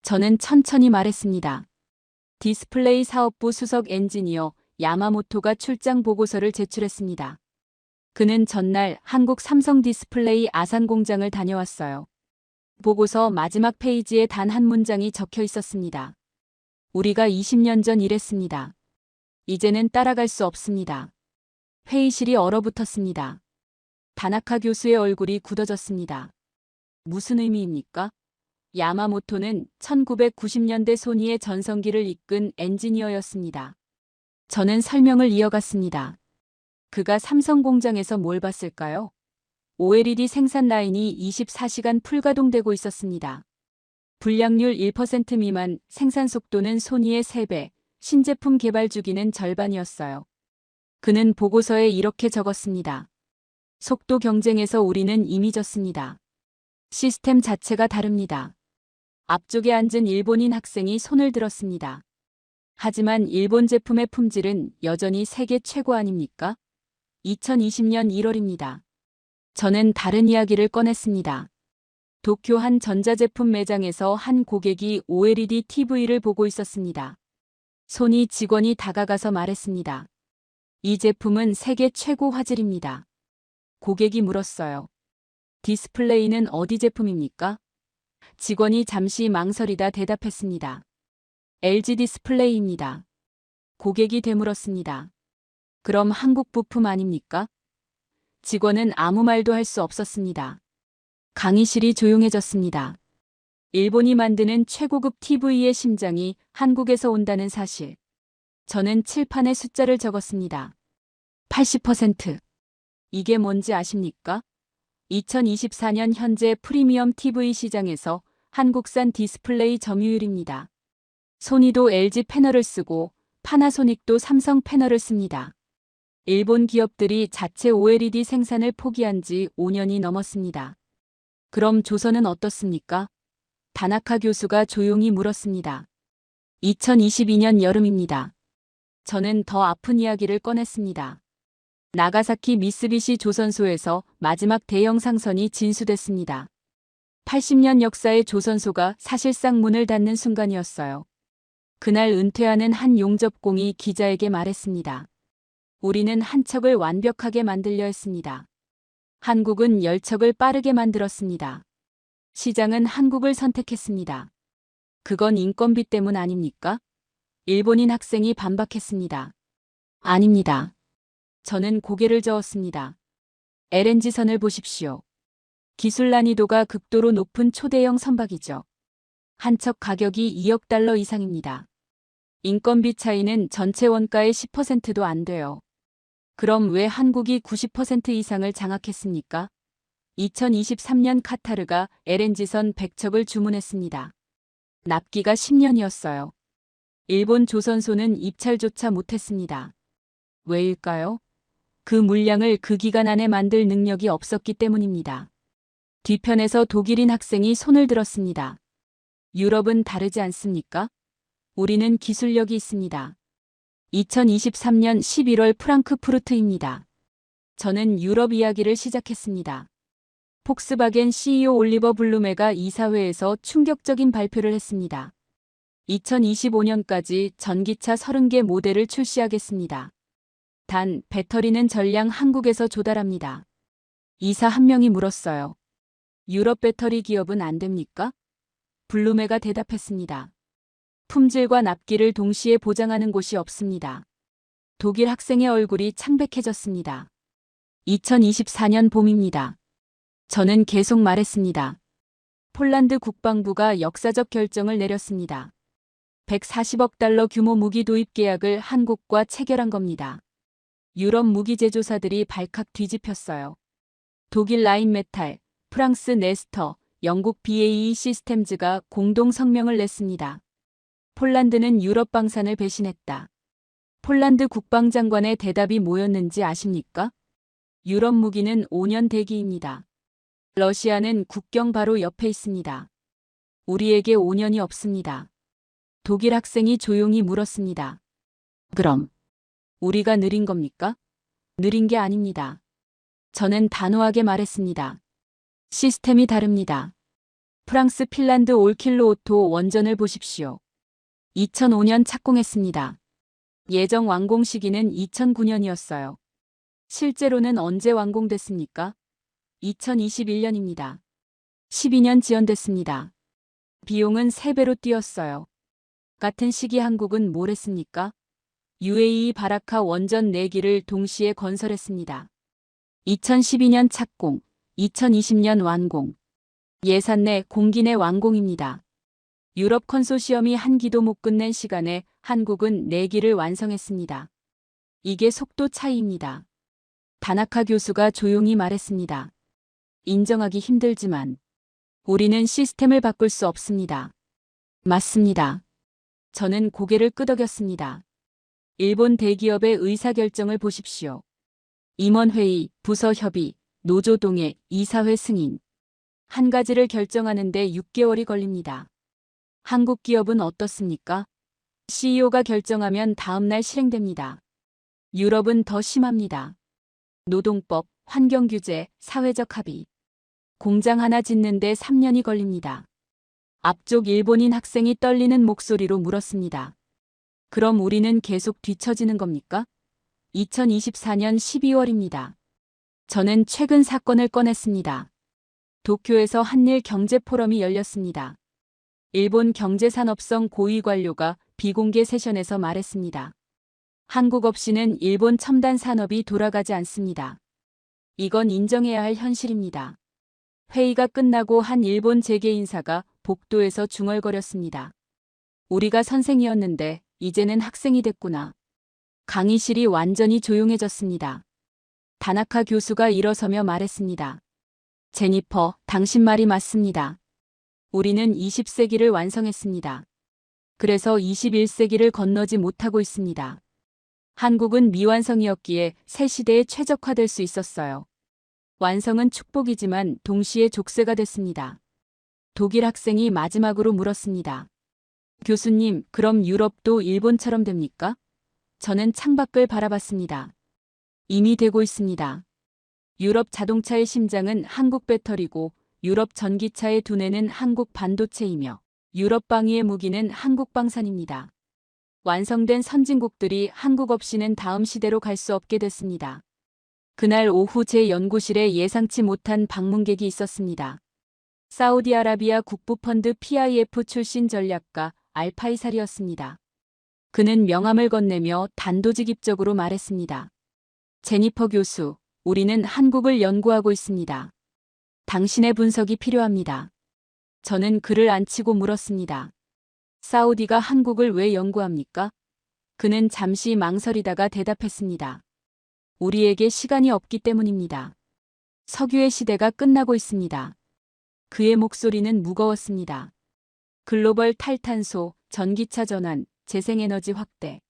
저는 천천히 말했습니다. 디스플레이 사업부 수석 엔지니어 야마모토가 출장 보고서를 제출했습니다. 그는 전날 한국 삼성 디스플레이 아산 공장을 다녀왔어요. 보고서 마지막 페이지에 단 한 문장이 적혀 있었습니다. 우리가 20년 전 일했습니다. 이제는 따라갈 수 없습니다. 회의실이 얼어붙었습니다. 다나카 교수의 얼굴이 굳어졌습니다. 무슨 의미입니까? 야마모토는 1990년대 소니의 전성기를 이끈 엔지니어였습니다. 저는 설명을 이어갔습니다. 그가 삼성 공장에서 뭘 봤을까요? OLED 생산 라인이 24시간 풀가동되고 있었습니다. 불량률 1% 미만, 생산 속도는 소니의 3배, 신제품 개발 주기는 절반이었어요. 그는 보고서에 이렇게 적었습니다. 속도 경쟁에서 우리는 이미 졌습니다. 시스템 자체가 다릅니다. 앞쪽에 앉은 일본인 학생이 손을 들었습니다. 하지만 일본 제품의 품질은 여전히 세계 최고 아닙니까? 2020년 1월입니다. 저는 다른 이야기를 꺼냈습니다. 도쿄 한 전자제품 매장에서 한 고객이 OLED TV를 보고 있었습니다. 소니 직원이 다가가서 말했습니다. 이 제품은 세계 최고 화질입니다. 고객이 물었어요. 디스플레이는 어디 제품입니까? 직원이 잠시 망설이다 대답했습니다. LG 디스플레이입니다. 고객이 되물었습니다. 그럼 한국 부품 아닙니까? 직원은 아무 말도 할 수 없었습니다. 강의실이 조용해졌습니다. 일본이 만드는 최고급 TV의 심장이 한국에서 온다는 사실. 저는 칠판에 숫자를 적었습니다. 80%. 이게 뭔지 아십니까? 2024년 현재 프리미엄 TV 시장에서 한국산 디스플레이 점유율입니다. 소니도 LG 패널을 쓰고 파나소닉도 삼성 패널을 씁니다. 일본 기업들이 자체 OLED 생산을 포기한 지 5년이 넘었습니다. 그럼 조선은 어떻습니까? 다나카 교수가 조용히 물었습니다. 2022년 여름입니다. 저는 더 아픈 이야기를 꺼냈습니다. 나가사키 미쓰비시 조선소에서 마지막 대형 상선이 진수됐습니다. 80년 역사의 조선소가 사실상 문을 닫는 순간이었어요. 그날 은퇴하는 한 용접공이 기자에게 말했습니다. 우리는 한 척을 완벽하게 만들려 했습니다. 한국은 10척을 빠르게 만들었습니다. 시장은 한국을 선택했습니다. 그건 인건비 때문 아닙니까? 일본인 학생이 반박했습니다. 아닙니다. 저는 고개를 저었습니다. LNG선을 보십시오. 기술 난이도가 극도로 높은 초대형 선박이죠. 한 척 가격이 2억 달러 이상입니다. 인건비 차이는 전체 원가의 10%도 안 돼요. 그럼 왜 한국이 90% 이상을 장악했습니까? 2023년 카타르가 LNG선 100척을 주문했습니다. 납기가 10년이었어요. 일본 조선소는 입찰조차 못했습니다. 왜일까요? 그 물량을 그 기간 안에 만들 능력이 없었기 때문입니다. 뒤편에서 독일인 학생이 손을 들었습니다. 유럽은 다르지 않습니까? 우리는 기술력이 있습니다. 2023년 11월 프랑크푸르트입니다. 저는 유럽 이야기를 시작했습니다. 폭스바겐 CEO 올리버 블루메가 이사회에서 충격적인 발표를 했습니다. 2025년까지 전기차 30개 모델을 출시하겠습니다. 단, 배터리는 전량 한국에서 조달합니다. 이사 한 명이 물었어요. 유럽 배터리 기업은 안 됩니까? 블루메가 대답했습니다. 품질과 납기를 동시에 보장하는 곳이 없습니다. 독일 학생의 얼굴이 창백해졌습니다. 2024년 봄입니다. 저는 계속 말했습니다. 폴란드 국방부가 역사적 결정을 내렸습니다. 140억 달러 규모 무기 도입 계약을 한국과 체결한 겁니다. 유럽 무기 제조사들이 발칵 뒤집혔어요. 독일 라인메탈, 프랑스 네스터, 영국 BAE 시스템즈가 공동 성명을 냈습니다. 폴란드는 유럽 방산을 배신했다. 폴란드 국방장관의 대답이 뭐였는지 아십니까? 유럽 무기는 5년 대기입니다. 러시아는 국경 바로 옆에 있습니다. 우리에게 5년이 없습니다. 독일 학생이 조용히 물었습니다. 그럼 우리가 느린 겁니까? 느린 게 아닙니다. 저는 단호하게 말했습니다. 시스템이 다릅니다. 프랑스 핀란드 올킬로오토 원전을 보십시오. 2005년 착공했습니다. 예정 완공 시기는 2009년이었어요. 실제로는 언제 완공됐습니까? 2021년입니다. 12년 지연됐습니다. 비용은 3배로 뛰었어요. 같은 시기 한국은 뭘 했습니까? UAE 바라카 원전 4기를 동시에 건설했습니다. 2012년 착공, 2020년 완공. 예산 내 공기 내 완공입니다. 유럽 컨소시엄이 한 기도 못 끝낸 시간에 한국은 4기를 완성했습니다. 이게 속도 차이입니다. 다나카 교수가 조용히 말했습니다. 인정하기 힘들지만 우리는 시스템을 바꿀 수 없습니다. 맞습니다. 저는 고개를 끄덕였습니다. 일본 대기업의 의사결정을 보십시오. 임원회의, 부서협의, 노조동의 이사회 승인. 한 가지를 결정하는데 6개월이 걸립니다. 한국 기업은 어떻습니까? CEO가 결정하면 다음날 실행됩니다. 유럽은 더 심합니다. 노동법, 환경규제, 사회적 합의. 공장 하나 짓는데 3년이 걸립니다. 앞쪽 일본인 학생이 떨리는 목소리로 물었습니다. 그럼 우리는 계속 뒤처지는 겁니까? 2024년 12월입니다. 저는 최근 사건을 꺼냈습니다. 도쿄에서 한일 경제포럼이 열렸습니다. 일본 경제산업성 고위 관료가 비공개 세션에서 말했습니다. 한국 없이는 일본 첨단 산업이 돌아가지 않습니다. 이건 인정해야 할 현실입니다. 회의가 끝나고 한 일본 재계 인사가 복도에서 중얼거렸습니다. 우리가 선생이었는데 이제는 학생이 됐구나. 강의실이 완전히 조용해졌습니다. 다나카 교수가 일어서며 말했습니다. 제니퍼, 당신 말이 맞습니다. 우리는 20세기를 완성했습니다. 그래서 21세기를 건너지 못하고 있습니다. 한국은 미완성이었기에 새 시대에 최적화될 수 있었어요. 완성은 축복이지만 동시에 족쇄가 됐습니다. 독일 학생이 마지막으로 물었습니다. 교수님, 그럼 유럽도 일본처럼 됩니까? 저는 창밖을 바라봤습니다. 이미 되고 있습니다. 유럽 자동차의 심장은 한국 배터리고 유럽 전기차의 두뇌는 한국 반도체이며 유럽 방위의 무기는 한국 방산입니다. 완성된 선진국들이 한국 없이는 다음 시대로 갈 수 없게 됐습니다. 그날 오후 제 연구실에 예상치 못한 방문객이 있었습니다. 사우디아라비아 국부펀드 PIF 출신 전략가 알파이살이었습니다. 그는 명함을 건네며 단도직입적으로 말했습니다. 제니퍼 교수, 우리는 한국을 연구하고 있습니다. 당신의 분석이 필요합니다. 저는 그를 안치고 물었습니다. 사우디가 한국을 왜 연구합니까? 그는 잠시 망설이다가 대답했습니다. 우리에게 시간이 없기 때문입니다. 석유의 시대가 끝나고 있습니다. 그의 목소리는 무거웠습니다. 글로벌 탈탄소, 전기차 전환, 재생에너지 확대.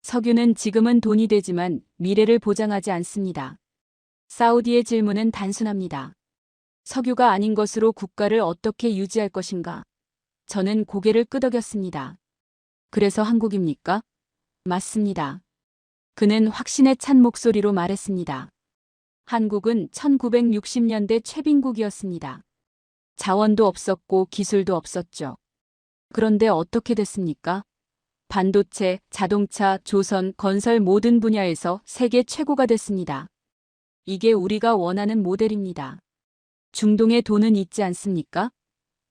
석유는 지금은 돈이 되지만 미래를 보장하지 않습니다. 사우디의 질문은 단순합니다. 석유가 아닌 것으로 국가를 어떻게 유지할 것인가? 저는 고개를 끄덕였습니다. 그래서 한국입니까? 맞습니다. 그는 확신에 찬 목소리로 말했습니다. 한국은 1960년대 최빈국이었습니다. 자원도 없었고 기술도 없었죠. 그런데 어떻게 됐습니까? 반도체, 자동차, 조선, 건설 모든 분야에서 세계 최고가 됐습니다. 이게 우리가 원하는 모델입니다. 중동에 돈은 있지 않습니까?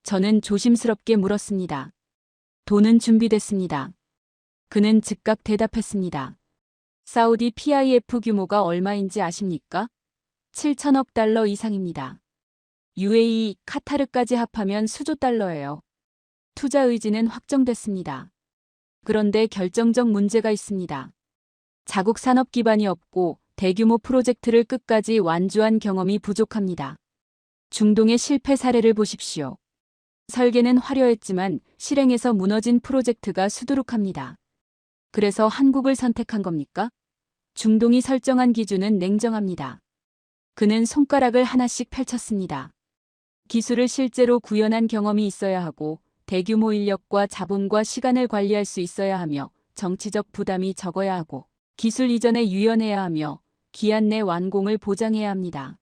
저는 조심스럽게 물었습니다. 돈은 준비됐습니다. 그는 즉각 대답했습니다. 사우디 PIF 규모가 얼마인지 아십니까? 7천억 달러 이상입니다. UAE, 카타르까지 합하면 수조 달러예요. 투자 의지는 확정됐습니다. 그런데 결정적 문제가 있습니다. 자국 산업 기반이 없고 대규모 프로젝트를 끝까지 완주한 경험이 부족합니다. 중동의 실패 사례를 보십시오. 설계는 화려했지만 실행에서 무너진 프로젝트가 수두룩합니다. 그래서 한국을 선택한 겁니까? 중동이 설정한 기준은 냉정합니다. 그는 손가락을 하나씩 펼쳤습니다. 기술을 실제로 구현한 경험이 있어야 하고 대규모 인력과 자본과 시간을 관리할 수 있어야 하며 정치적 부담이 적어야 하고 기술 이전에 유연해야 하며 기한 내 완공을 보장해야 합니다.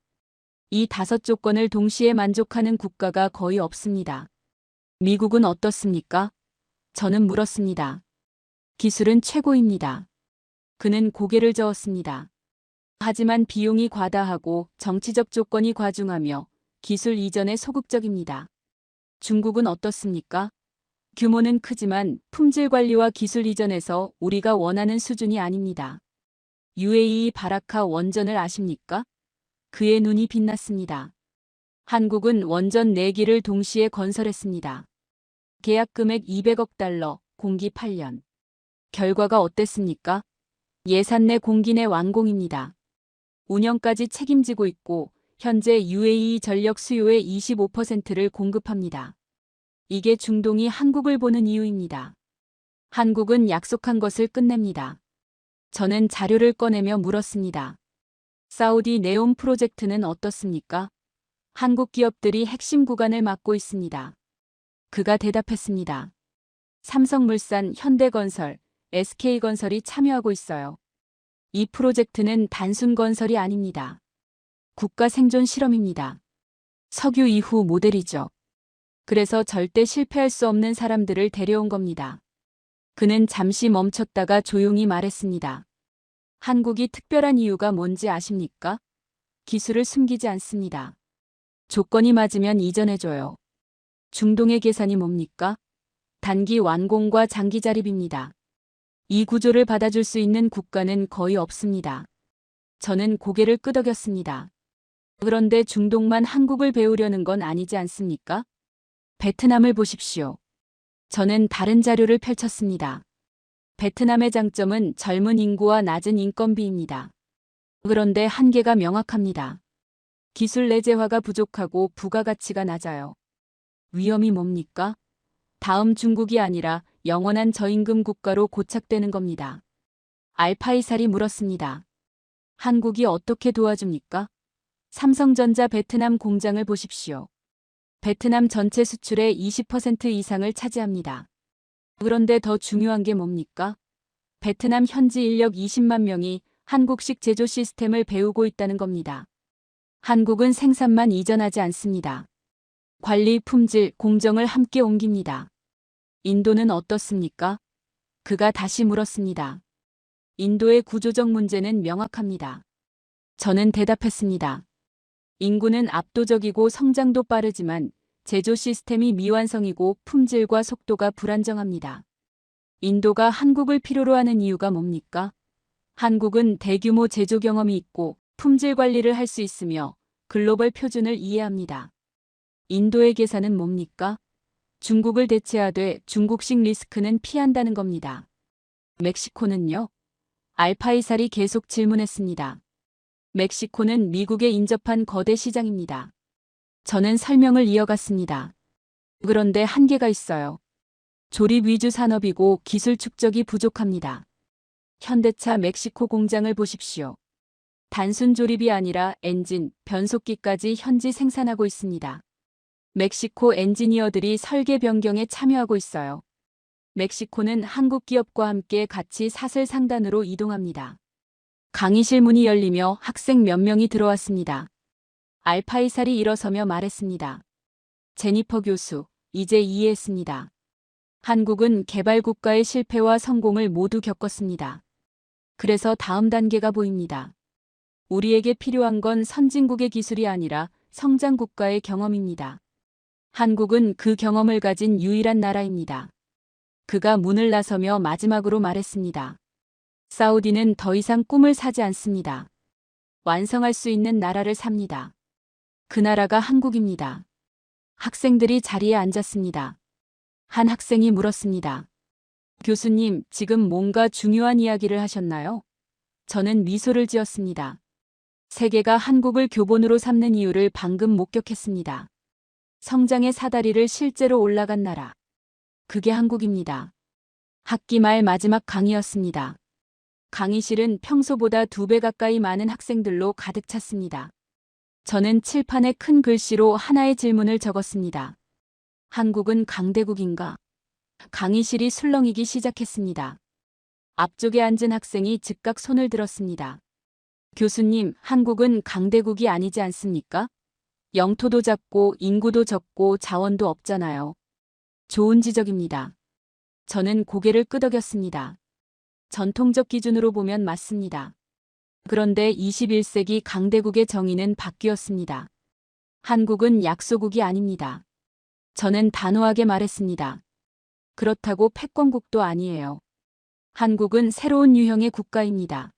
이 5조건을 동시에 만족하는 국가가 거의 없습니다. 미국은 어떻습니까? 저는 물었습니다. 기술은 최고입니다. 그는 고개를 저었습니다. 하지만 비용이 과다하고 정치적 조건이 과중하며 기술 이전에 소극적입니다. 중국은 어떻습니까? 규모는 크지만 품질 관리와 기술 이전에서 우리가 원하는 수준이 아닙니다. UAE 바라카 원전을 아십니까? 그의 눈이 빛났습니다. 한국은 원전 4기를 동시에 건설했습니다. 계약 금액 200억 달러, 공기 8년. 결과가 어땠습니까? 예산 내 공기 내 완공입니다. 운영까지 책임지고 있고 현재 UAE 전력 수요의 25%를 공급합니다. 이게 중동이 한국을 보는 이유입니다. 한국은 약속한 것을 끝냅니다. 저는 자료를 꺼내며 물었습니다. 사우디 네옴 프로젝트는 어떻습니까? 한국 기업들이 핵심 구간을 맡고 있습니다. 그가 대답했습니다. 삼성물산, 현대건설, SK건설이 참여하고 있어요. 이 프로젝트는 단순 건설이 아닙니다. 국가 생존 실험입니다. 석유 이후 모델이죠. 그래서 절대 실패할 수 없는 사람들을 데려온 겁니다. 그는 잠시 멈췄다가 조용히 말했습니다. 한국이 특별한 이유가 뭔지 아십니까? 기술을 숨기지 않습니다. 조건이 맞으면 이전해줘요. 중동의 계산이 뭡니까? 단기 완공과 장기 자립입니다. 이 구조를 받아줄 수 있는 국가는 거의 없습니다. 저는 고개를 끄덕였습니다. 그런데 중동만 한국을 배우려는 건 아니지 않습니까? 베트남을 보십시오. 저는 다른 자료를 펼쳤습니다. 베트남의 장점은 젊은 인구와 낮은 인건비입니다. 그런데 한계가 명확합니다. 기술 내재화가 부족하고 부가가치가 낮아요. 위험이 뭡니까? 다음 중국이 아니라 영원한 저임금 국가로 고착되는 겁니다. 알파이살이 물었습니다. 한국이 어떻게 도와줍니까? 삼성전자 베트남 공장을 보십시오. 베트남 전체 수출의 20% 이상을 차지합니다. 그런데 더 중요한 게 뭡니까? 베트남 현지 인력 20만 명이 한국식 제조 시스템을 배우고 있다는 겁니다. 한국은 생산만 이전하지 않습니다. 관리, 품질, 공정을 함께 옮깁니다. 인도는 어떻습니까? 그가 다시 물었습니다. 인도의 구조적 문제는 명확합니다. 저는 대답했습니다. 인구는 압도적이고 성장도 빠르지만 제조 시스템이 미완성이고 품질과 속도가 불안정합니다. 인도가 한국을 필요로 하는 이유가 뭡니까? 한국은 대규모 제조 경험이 있고 품질 관리를 할 수 있으며 글로벌 표준을 이해합니다. 인도의 계산은 뭡니까? 중국을 대체하되 중국식 리스크는 피한다는 겁니다. 멕시코는요? 알파이살이 계속 질문했습니다. 멕시코는 미국에 인접한 거대 시장입니다. 저는 설명을 이어갔습니다. 그런데 한계가 있어요. 조립 위주 산업이고 기술 축적이 부족합니다. 현대차 멕시코 공장을 보십시오. 단순 조립이 아니라 엔진, 변속기까지 현지 생산하고 있습니다. 멕시코 엔지니어들이 설계 변경에 참여하고 있어요. 멕시코는 한국 기업과 함께 같이 사슬 상단으로 이동합니다. 강의실 문이 열리며 학생 몇 명이 들어왔습니다. 알파이살이 일어서며 말했습니다. 제니퍼 교수, 이제 이해했습니다. 한국은 개발 국가의 실패와 성공을 모두 겪었습니다. 그래서 다음 단계가 보입니다. 우리에게 필요한 건 선진국의 기술이 아니라 성장 국가의 경험입니다. 한국은 그 경험을 가진 유일한 나라입니다. 그가 문을 나서며 마지막으로 말했습니다. 사우디는 더 이상 꿈을 사지 않습니다. 완성할 수 있는 나라를 삽니다. 그 나라가 한국입니다. 학생들이 자리에 앉았습니다. 한 학생이 물었습니다. 교수님, 지금 뭔가 중요한 이야기를 하셨나요? 저는 미소를 지었습니다. 세계가 한국을 교본으로 삼는 이유를 방금 목격했습니다. 성장의 사다리를 실제로 올라간 나라. 그게 한국입니다. 학기 말 마지막 강의였습니다. 강의실은 평소보다 2배 가까이 많은 학생들로 가득 찼습니다. 저는 칠판에 큰 글씨로 하나의 질문을 적었습니다. 한국은 강대국인가? 강의실이 술렁이기 시작했습니다. 앞쪽에 앉은 학생이 즉각 손을 들었습니다. 교수님, 한국은 강대국이 아니지 않습니까? 영토도 작고 인구도 적고 자원도 없잖아요. 좋은 지적입니다. 저는 고개를 끄덕였습니다. 전통적 기준으로 보면 맞습니다. 그런데 21세기 강대국의 정의는 바뀌었습니다. 한국은 약소국이 아닙니다. 저는 단호하게 말했습니다. 그렇다고 패권국도 아니에요. 한국은 새로운 유형의 국가입니다.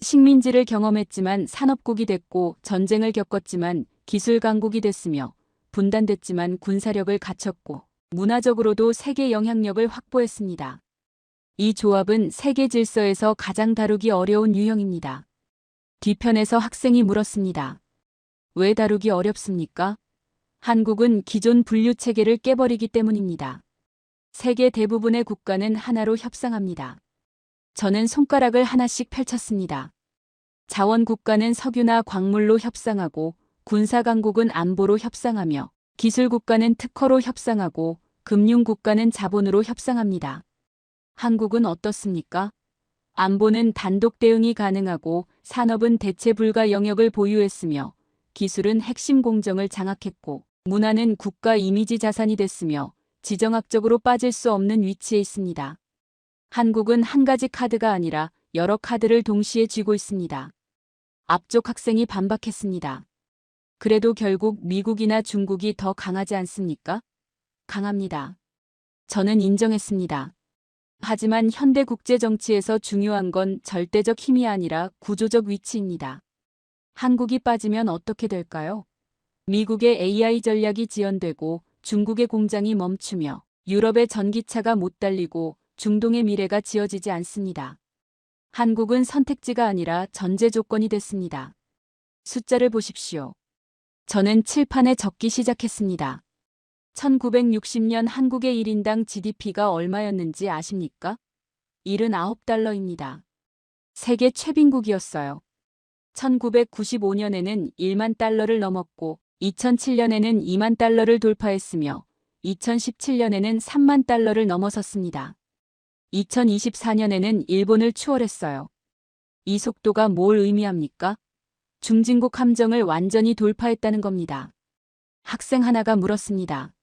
식민지를 경험했지만 산업국이 됐고 전쟁을 겪었지만 기술 강국이 됐으며 분단됐지만 군사력을 갖췄고 문화적으로도 세계 영향력을 확보했습니다. 이 조합은 세계 질서에서 가장 다루기 어려운 유형입니다. 뒤편에서 학생이 물었습니다. 왜 다루기 어렵습니까? 한국은 기존 분류 체계를 깨버리기 때문입니다. 세계 대부분의 국가는 하나로 협상합니다. 저는 손가락을 하나씩 펼쳤습니다. 자원국가는 석유나 광물로 협상하고 군사강국은 안보로 협상하며 기술국가는 특허로 협상하고 금융국가는 자본으로 협상합니다. 한국은 어떻습니까? 안보는 단독 대응이 가능하고 산업은 대체 불가 영역을 보유했으며 기술은 핵심 공정을 장악했고 문화는 국가 이미지 자산이 됐으며 지정학적으로 빠질 수 없는 위치에 있습니다. 한국은 한 가지 카드가 아니라 여러 카드를 동시에 쥐고 있습니다. 앞쪽 학생이 반박했습니다. 그래도 결국 미국이나 중국이 더 강하지 않습니까? 강합니다. 저는 인정했습니다. 하지만 현대 국제 정치에서 중요한 건 절대적 힘이 아니라 구조적 위치입니다. 한국이 빠지면 어떻게 될까요? 미국의 AI 전략이 지연되고 중국의 공장이 멈추며 유럽의 전기차가 못 달리고 중동의 미래가 지어지지 않습니다. 한국은 선택지가 아니라 전제 조건이 됐습니다. 숫자를 보십시오. 저는 칠판에 적기 시작했습니다. 1960년 한국의 1인당 GDP가 얼마였는지 아십니까? 79달러입니다. 세계 최빈국이었어요. 1995년에는 1만 달러를 넘었고 2007년에는 2만 달러를 돌파했으며 2017년에는 3만 달러를 넘어섰습니다. 2024년에는 일본을 추월했어요. 이 속도가 뭘 의미합니까? 중진국 함정을 완전히 돌파했다는 겁니다. 학생 하나가 물었습니다.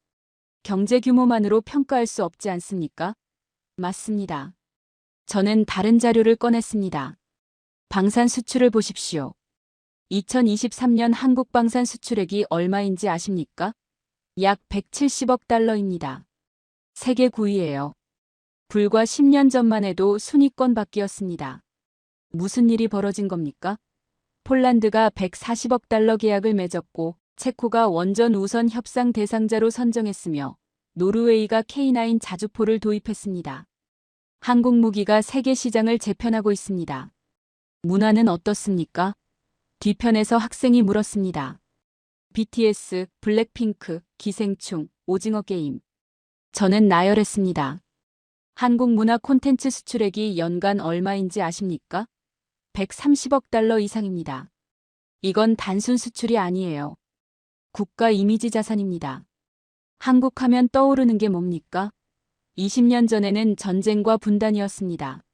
경제 규모만으로 평가할 수 없지 않습니까? 맞습니다. 저는 다른 자료를 꺼냈습니다. 방산 수출을 보십시오. 2023년 한국 방산 수출액이 얼마인지 아십니까? 약 170억 달러입니다. 세계 9위예요. 불과 10년 전만 해도 순위권 밖이었습니다. 무슨 일이 벌어진 겁니까? 폴란드가 140억 달러 계약을 맺었고 체코가 원전 우선 협상 대상자로 선정했으며 노르웨이가 K9 자주포를 도입했습니다. 한국 무기가 세계 시장을 재편하고 있습니다. 문화는 어떻습니까? 뒤편에서 학생이 물었습니다. BTS, 블랙핑크, 기생충, 오징어 게임. 저는 나열했습니다. 한국 문화 콘텐츠 수출액이 연간 얼마인지 아십니까? 130억 달러 이상입니다. 이건 단순 수출이 아니에요. 국가 이미지 자산입니다. 한국 하면 떠오르는 게 뭡니까? 20년 전에는 전쟁과 분단이었습니다.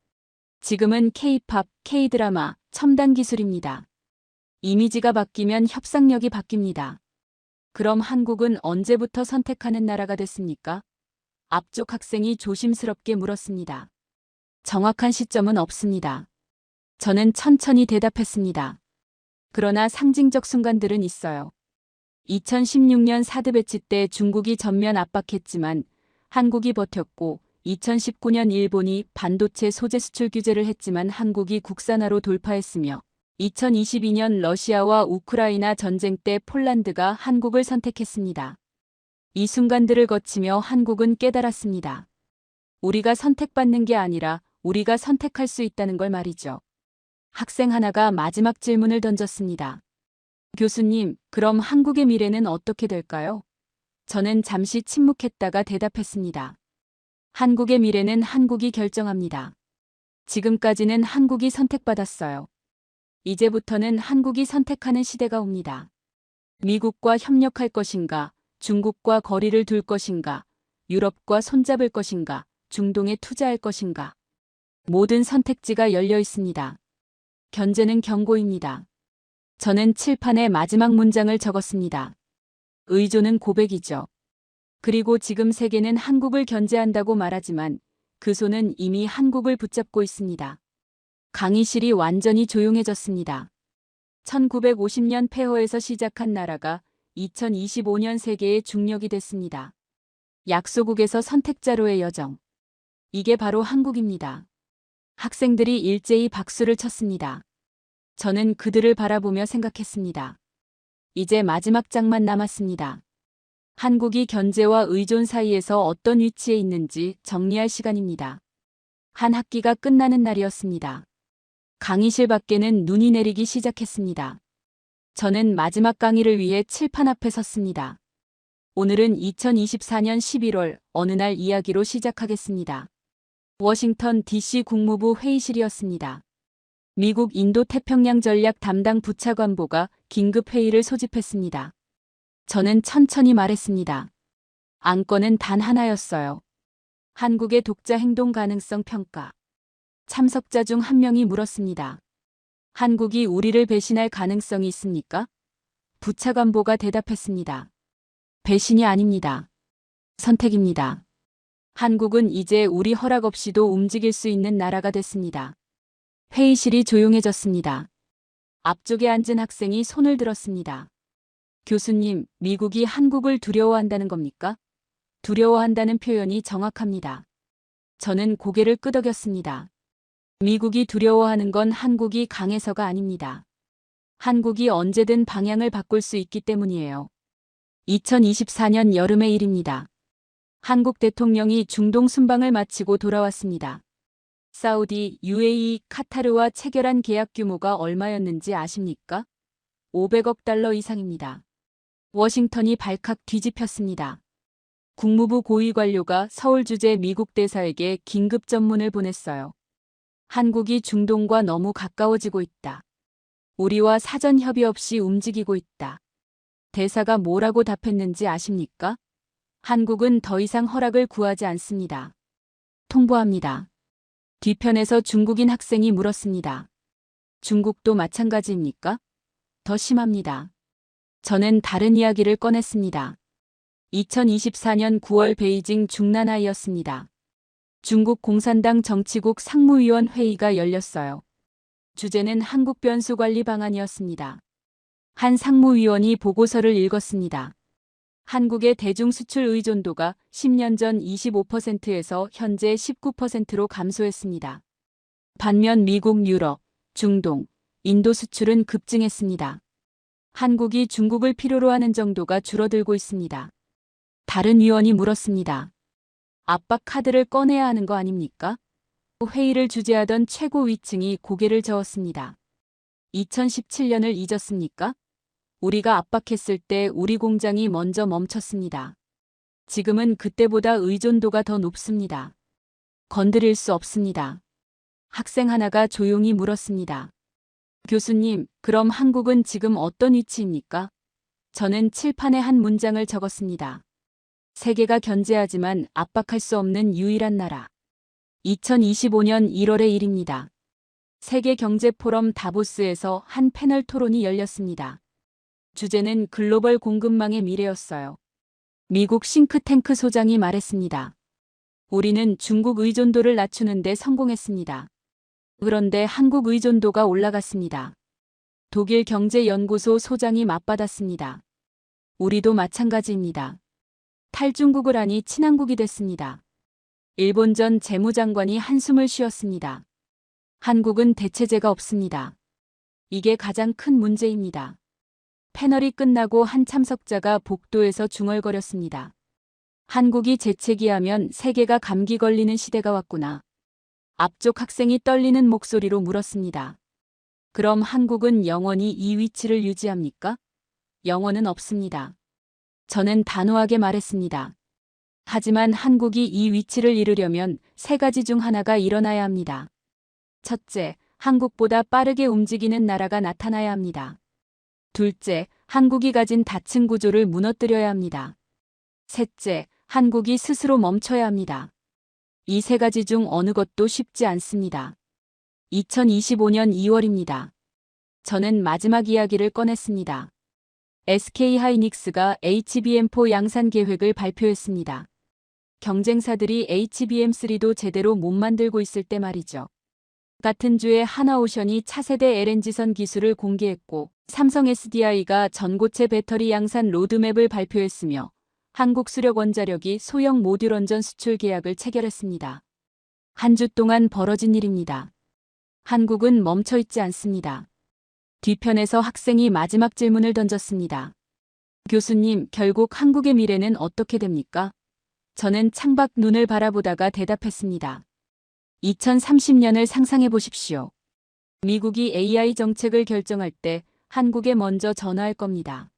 지금은 K-팝, K-드라마, 첨단 기술입니다. 이미지가 바뀌면 협상력이 바뀝니다. 그럼 한국은 언제부터 선택하는 나라가 됐습니까? 앞쪽 학생이 조심스럽게 물었습니다. 정확한 시점은 없습니다. 저는 천천히 대답했습니다. 그러나 상징적 순간들은 있어요. 2016년 사드 배치 때 중국이 전면 압박했지만 한국이 버텼고 2019년 일본이 반도체 소재 수출 규제를 했지만 한국이 국산화로 돌파했으며 2022년 러시아와 우크라이나 전쟁 때 폴란드가 한국을 선택했습니다. 이 순간들을 거치며 한국은 깨달았습니다. 우리가 선택받는 게 아니라 우리가 선택할 수 있다는 걸 말이죠. 학생 하나가 마지막 질문을 던졌습니다. 교수님, 그럼 한국의 미래는 어떻게 될까요? 저는 잠시 침묵했다가 대답했습니다. 한국의 미래는 한국이 결정합니다. 지금까지는 한국이 선택받았어요. 이제부터는 한국이 선택하는 시대가 옵니다. 미국과 협력할 것인가, 중국과 거리를 둘 것인가, 유럽과 손잡을 것인가, 중동에 투자할 것인가. 모든 선택지가 열려 있습니다. 견제는 경고입니다. 저는 칠판에 마지막 문장을 적었습니다. 의존은 고백이죠. 그리고 지금 세계는 한국을 견제한다고 말하지만 그 손은 이미 한국을 붙잡고 있습니다. 강의실이 완전히 조용해졌습니다. 1950년 폐허에서 시작한 나라가 2025년 세계의 중력이 됐습니다. 약소국에서 선택자로의 여정. 이게 바로 한국입니다. 학생들이 일제히 박수를 쳤습니다. 저는 그들을 바라보며 생각했습니다. 이제 마지막 장만 남았습니다. 한국이 견제와 의존 사이에서 어떤 위치에 있는지 정리할 시간입니다. 한 학기가 끝나는 날이었습니다. 강의실 밖에는 눈이 내리기 시작했습니다. 저는 마지막 강의를 위해 칠판 앞에 섰습니다. 오늘은 2024년 11월 어느 날 이야기로 시작하겠습니다. 워싱턴 DC 국무부 회의실이었습니다. 미국 인도-태평양 전략 담당 부차관보가 긴급 회의를 소집했습니다. 저는 천천히 말했습니다. 안건은 단 하나였어요. 한국의 독자 행동 가능성 평가. 참석자 중 한 명이 물었습니다. 한국이 우리를 배신할 가능성이 있습니까? 부차관보가 대답했습니다. 배신이 아닙니다. 선택입니다. 한국은 이제 우리 허락 없이도 움직일 수 있는 나라가 됐습니다. 회의실이 조용해졌습니다. 앞쪽에 앉은 학생이 손을 들었습니다. 교수님, 미국이 한국을 두려워한다는 겁니까? 두려워한다는 표현이 정확합니다. 저는 고개를 끄덕였습니다. 미국이 두려워하는 건 한국이 강해서가 아닙니다. 한국이 언제든 방향을 바꿀 수 있기 때문이에요. 2024년 여름의 일입니다. 한국 대통령이 중동 순방을 마치고 돌아왔습니다. 사우디, UAE, 카타르와 체결한 계약 규모가 얼마였는지 아십니까? 500억 달러 이상입니다. 워싱턴이 발칵 뒤집혔습니다. 국무부 고위 관료가 서울 주재 미국 대사에게 긴급 전문을 보냈어요. 한국이 중동과 너무 가까워지고 있다. 우리와 사전 협의 없이 움직이고 있다. 대사가 뭐라고 답했는지 아십니까? 한국은 더 이상 허락을 구하지 않습니다. 통보합니다. 뒤편에서 중국인 학생이 물었습니다. 중국도 마찬가지입니까? 더 심합니다. 저는 다른 이야기를 꺼냈습니다. 2024년 9월 베이징 중난하이였습니다. 중국 공산당 정치국 상무위원 회의가 열렸어요. 주제는 한국 변수 관리 방안이었습니다. 한 상무위원이 보고서를 읽었습니다. 한국의 대중 수출 의존도가 10년 전 25%에서 현재 19%로 감소했습니다. 반면 미국, 유럽, 중동, 인도 수출은 급증했습니다. 한국이 중국을 필요로 하는 정도가 줄어들고 있습니다. 다른 위원이 물었습니다. 압박 카드를 꺼내야 하는 거 아닙니까? 회의를 주재하던 최고위층이 고개를 저었습니다. 2017년을 잊었습니까? 우리가 압박했을 때 우리 공장이 먼저 멈췄습니다. 지금은 그때보다 의존도가 더 높습니다. 건드릴 수 없습니다. 학생 하나가 조용히 물었습니다. 교수님, 그럼 한국은 지금 어떤 위치입니까? 저는 칠판에 한 문장을 적었습니다. 세계가 견제하지만 압박할 수 없는 유일한 나라. 2025년 1월의 일입니다. 세계경제포럼 다보스에서 한 패널 토론이 열렸습니다. 주제는 글로벌 공급망의 미래였어요. 미국 싱크탱크 소장이 말했습니다. 우리는 중국 의존도를 낮추는 데 성공했습니다. 그런데 한국 의존도가 올라갔습니다. 독일 경제연구소 소장이 맞받았습니다. 우리도 마찬가지입니다. 탈중국을 하니 친한국이 됐습니다. 일본 전 재무장관이 한숨을 쉬었습니다. 한국은 대체제가 없습니다. 이게 가장 큰 문제입니다. 패널이 끝나고 한 참석자가 복도에서 중얼거렸습니다. 한국이 재채기하면 세계가 감기 걸리는 시대가 왔구나. 앞쪽 학생이 떨리는 목소리로 물었습니다. 그럼 한국은 영원히 이 위치를 유지합니까? 영원은 없습니다. 저는 단호하게 말했습니다. 하지만 한국이 이 위치를 이루려면 세 가지 중 하나가 일어나야 합니다. 첫째, 한국보다 빠르게 움직이는 나라가 나타나야 합니다. 둘째, 한국이 가진 다층 구조를 무너뜨려야 합니다. 셋째, 한국이 스스로 멈춰야 합니다. 이 세 가지 중 어느 것도 쉽지 않습니다. 2025년 2월입니다. 저는 마지막 이야기를 꺼냈습니다. SK 하이닉스가 HBM4 양산 계획을 발표했습니다. 경쟁사들이 HBM3도 제대로 못 만들고 있을 때 말이죠. 같은 주에 하나오션이 차세대 LNG선 기술을 공개했고 삼성 SDI가 전고체 배터리 양산 로드맵을 발표했으며 한국수력원자력이 소형 모듈 원전 수출 계약을 체결했습니다. 한 주 동안 벌어진 일입니다. 한국은 멈춰있지 않습니다. 뒤편에서 학생이 마지막 질문을 던졌습니다. 교수님, 결국 한국의 미래는 어떻게 됩니까? 저는 창밖 눈을 바라보다가 대답했습니다. 2030년을 상상해 보십시오. 미국이 AI 정책을 결정할 때 한국에 먼저 전화할 겁니다.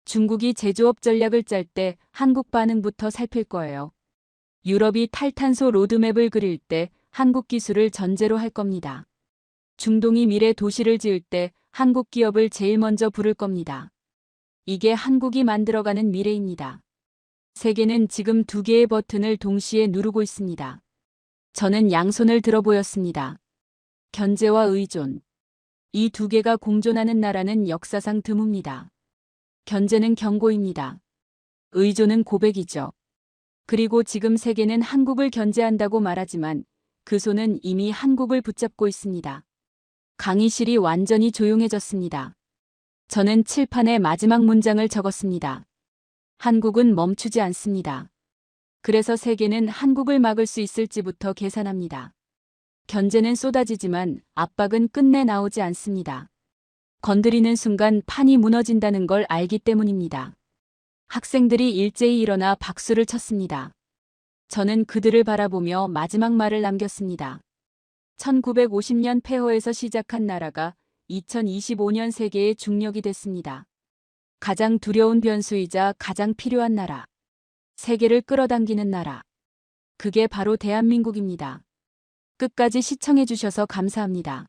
중국이 제조업 전략을 짤 때 한국 반응부터 살필 거예요. 유럽이 탈탄소 로드맵을 그릴 때 한국 기술을 전제로 할 겁니다. 중동이 미래 도시를 지을 때 한국 기업을 제일 먼저 부를 겁니다. 이게 한국이 만들어가는 미래입니다. 세계는 지금 두 개의 버튼을 동시에 누르고 있습니다. 저는 양손을 들어 보였습니다. 견제와 의존. 이 두 개가 공존하는 나라는 역사상 드뭅니다. 견제는 경고입니다. 의존은 고백이죠. 그리고 지금 세계는 한국을 견제한다고 말하지만 그 손은 이미 한국을 붙잡고 있습니다. 강의실이 완전히 조용해졌습니다. 저는 칠판에 마지막 문장을 적었습니다. 한국은 멈추지 않습니다. 그래서 세계는 한국을 막을 수 있을지부터 계산합니다. 견제는 쏟아지지만 압박은 끝내 나오지 않습니다. 건드리는 순간 판이 무너진다는 걸 알기 때문입니다. 학생들이 일제히 일어나 박수를 쳤습니다. 저는 그들을 바라보며 마지막 말을 남겼습니다. 1950년 폐허에서 시작한 나라가 2025년 세계의 중력이 됐습니다. 가장 두려운 변수이자 가장 필요한 나라. 세계를 끌어당기는 나라. 그게 바로 대한민국입니다. 끝까지 시청해 주셔서 감사합니다.